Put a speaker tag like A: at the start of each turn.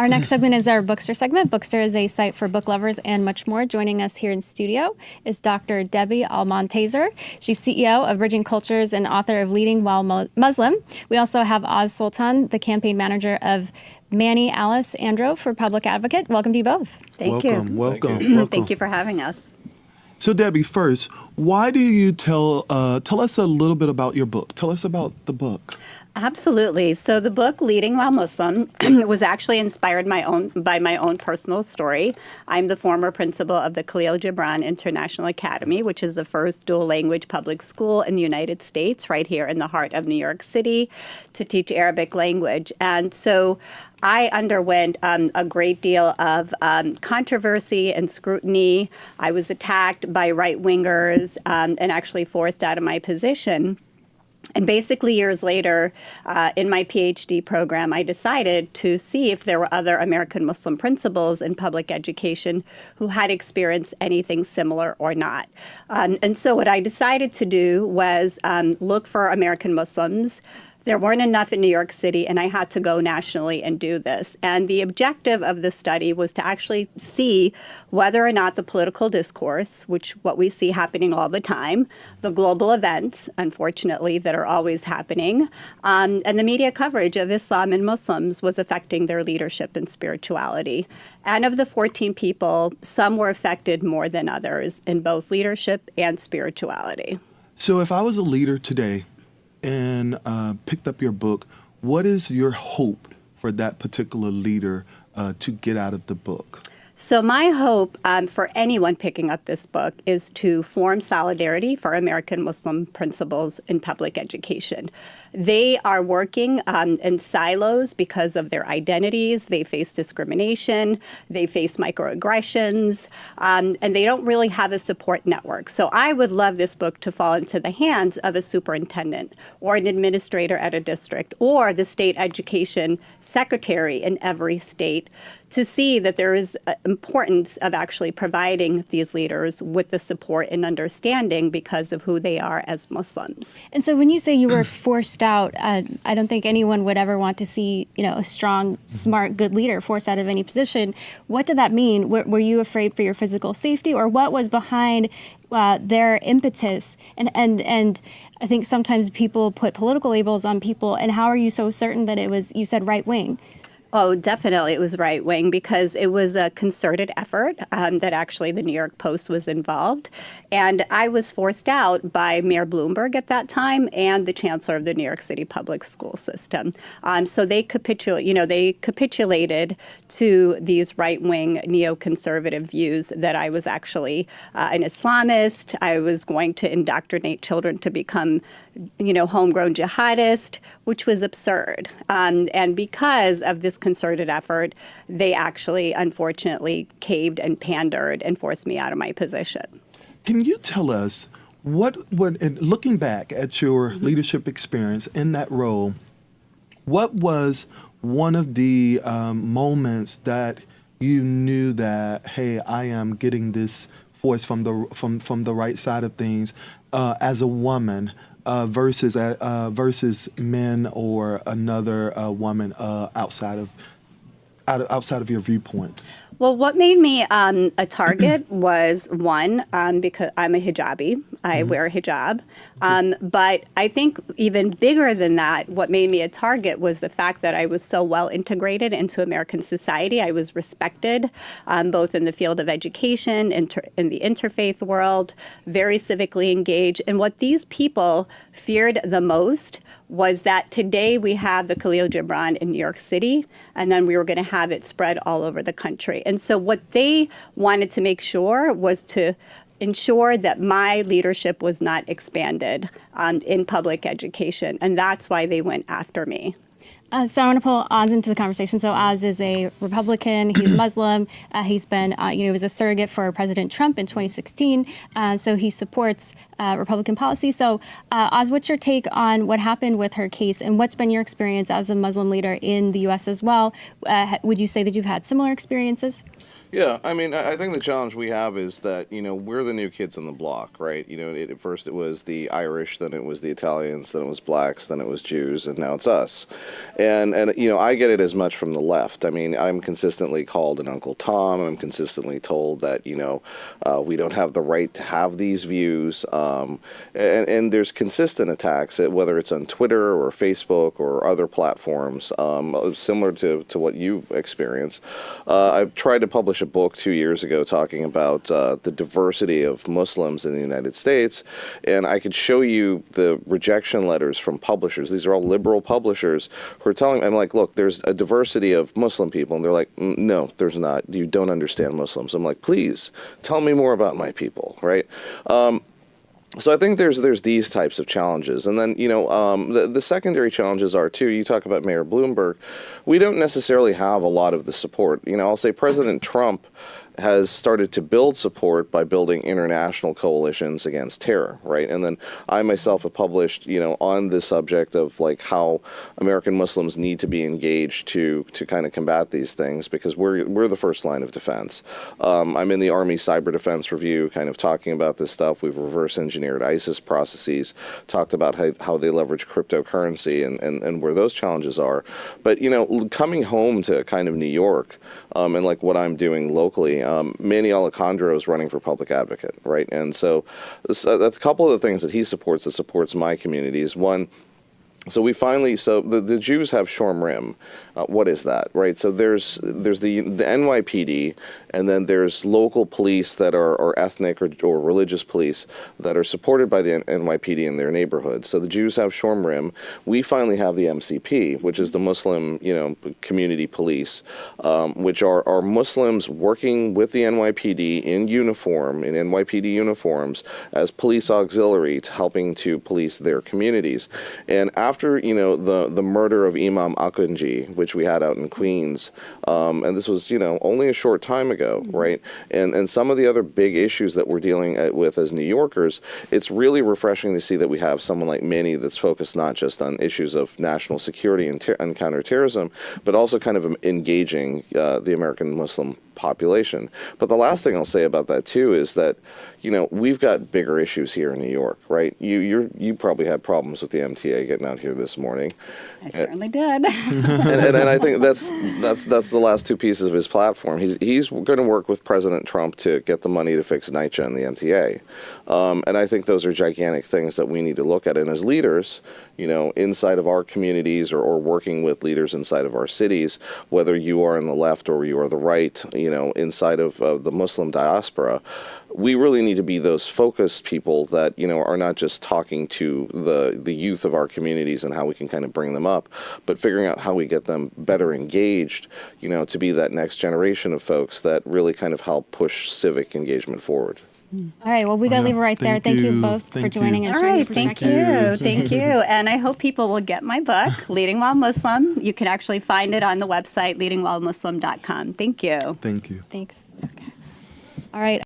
A: Our next segment is our Bookster segment. Bookster is a site for book lovers and much more. Joining us here in studio is Dr. Debbie Almontaser. She's CEO of Bridging Cultures and author of Leading While Muslim. We also have Sultan, the campaign manager of Manny, Alicandro for Public Advocate. Welcome to you both.
B: Thank you.
C: Welcome.
B: Thank you for having us.
C: So Debbie, first, why do you tell us a little bit about your book? Tell us about the book.
B: Absolutely. So the book Leading While Muslim was actually inspired by my own personal story. I'm the former principal of the Khalil Gibran International Academy, which is the first dual language public school in the United States, right here in the heart of New York City, to teach Arabic language. And so I underwent a great deal of controversy and scrutiny. I was attacked by right-wingers and actually forced out of my position. And basically, years later, in my PhD program, I decided to see if there were other American Muslim principals in public education who had experienced anything similar or not. And so what I decided to do was look for American Muslims. There weren't enough in New York City, and I had to go nationally and do this. And the objective of the study was to actually see whether or not the political discourse, which what we see happening all the time, the global events, unfortunately, that are always happening, and the media coverage of Islam and Muslims was affecting their leadership and spirituality. And of the 14 people, some were affected more than others in both leadership and spirituality.
C: So if I was a leader today and picked up your book, what is your hope for that particular leader to get out of the book?
B: So my hope for anyone picking up this book is to form solidarity for American Muslim principals in public education. They are working in silos because of their identities. They face discrimination. They face microaggressions, and they don't really have a support network. So I would love this book to fall into the hands of a superintendent or an administrator at a district or the state education secretary in every state to see that there is importance of actually providing these leaders with the support and understanding because of who they are as Muslims.
A: And so when you say you were forced out, I don't think anyone would ever want to see, a strong, smart, good leader forced out of any position. What did that mean? Were you afraid for your physical safety, or what was behind their impetus? And I think sometimes people put political labels on people, and how are you so certain that it was, you said right wing?
B: Oh, definitely. It was right wing because it was a concerted effort that actually the New York Post was involved. And I was forced out by Mayor Bloomberg at that time and the chancellor of the New York City public school system. So they capitulated to these right wing neoconservative views that I was actually an Islamist. I was going to indoctrinate children to become homegrown jihadist, which was absurd. And because of this concerted effort, they actually, unfortunately, caved and pandered and forced me out of my position.
C: Can you tell us looking back at your leadership experience in that role, what was one of the moments that you knew that, hey, I am getting this voice from the right side of things as a woman? Versus men or another woman outside of your viewpoints?
B: Well, what made me a target was, one, because I'm a hijabi. I wear a hijab. But I think even bigger than that, what made me a target was the fact that I was so well integrated into American society. I was respected both in the field of education, in the interfaith world, very civically engaged. And what these people feared the most was that today we have the Khalil Gibran in New York City, and then we were going to have it spread all over the country. And so what they wanted to make sure was to ensure that my leadership was not expanded in public education, and that's why they went after me.
A: So I want to pull Oz into the conversation. So Oz is a Republican. He's Muslim. He's been, he was a surrogate for President Trump in 2016. So he supports Republican policy. So Oz, what's your take on what happened with her case, and what's been your experience as a Muslim leader in the U.S. as well? Would you say that you've had similar experiences?
D: Yeah, I mean, I think the challenge we have is that, we're the new kids on the block, right? At first it was the Irish, then it was the Italians, then it was blacks, then it was Jews, and now it's us. And you know, I get it as much from the left. I mean, I'm consistently called an Uncle Tom. I'm consistently told that, you know, we don't have the right to have these views. And there's consistent attacks, whether it's on Twitter or Facebook or other platforms, similar to what you experience. I've tried to publish a book 2 years ago talking about the diversity of Muslims in the United States, and I could show you the rejection letters from publishers. These are all liberal publishers who are telling me, I'm like, look, there's a diversity of Muslim people, and they're like, no, there's not. You don't understand Muslims. I'm like, please, tell me more about my people, right? So I think there's these types of challenges. And then, you know, the secondary challenges are, too, you talk about Mayor Bloomberg. We don't necessarily have a lot of the support. You know, I'll say President Trump has started to build support by building international coalitions against terror, right? And then I myself have published, you know, on the subject of like how American Muslims need to be engaged to kind of combat these things, because we're the first line of defense. I'm in the Army Cyber Defense Review kind of talking about this stuff. We've reverse engineered ISIS processes, talked about how they leverage cryptocurrency and where those challenges are. But, you know, coming home to kind of New York, and like what I'm doing locally, Manny Alicandro is running for public advocate, right? And so that's a couple of the things that he supports that supports my communities. One, so the Jews have Shorm Rim. What is that, right? So there's the NYPD, and then there's local police that are ethnic or religious police that are supported by the NYPD in their neighborhoods. So the Jews have Shorm Rim. We finally have the MCP, which is the Muslim, you know, community police, which are Muslims working with the NYPD in uniform, in NYPD uniforms, as police auxiliary to helping to police their communities. And after, you know, the murder of Imam Akunji, which we had out in Queens, and this was, you know, only a short time ago, right? And some of the other big issues that we're dealing with as New Yorkers, it's really refreshing to see that we have someone like Manny that's focused not just on issues of national security and counterterrorism, but also kind of engaging the American Muslim population. But the last thing I'll say about that too is that, you know, we've got bigger issues here in New York, right? You probably had problems with the MTA getting out here this morning.
B: I certainly did.
D: and I think that's the last two pieces of his platform. He's going to work with President Trump to get the money to fix NYCHA and the MTA. And I think those are gigantic things that we need to look at. And as leaders, you know, inside of our communities or working with leaders inside of our cities, whether you are on the left or you are the right, you know, inside of the Muslim diaspora, we really need to be those focused people that, you know, are not just talking to the youth of our communities and how we can kind of bring them up, but figuring out how we get them better engaged, you know, to be that next generation of folks that really kind of help push civic engagement forward.
A: All right, well, we got to leave it right there. Thank you both for joining and
B: All
A: sharing your
B: right, thank
A: perspective.
B: you. Thank you. And I hope people will get my book, Leading While Muslim. You can actually find it on the website, leadingwhilemuslim.com. Thank you.
C: Thank you.
A: Thanks. Okay. All right.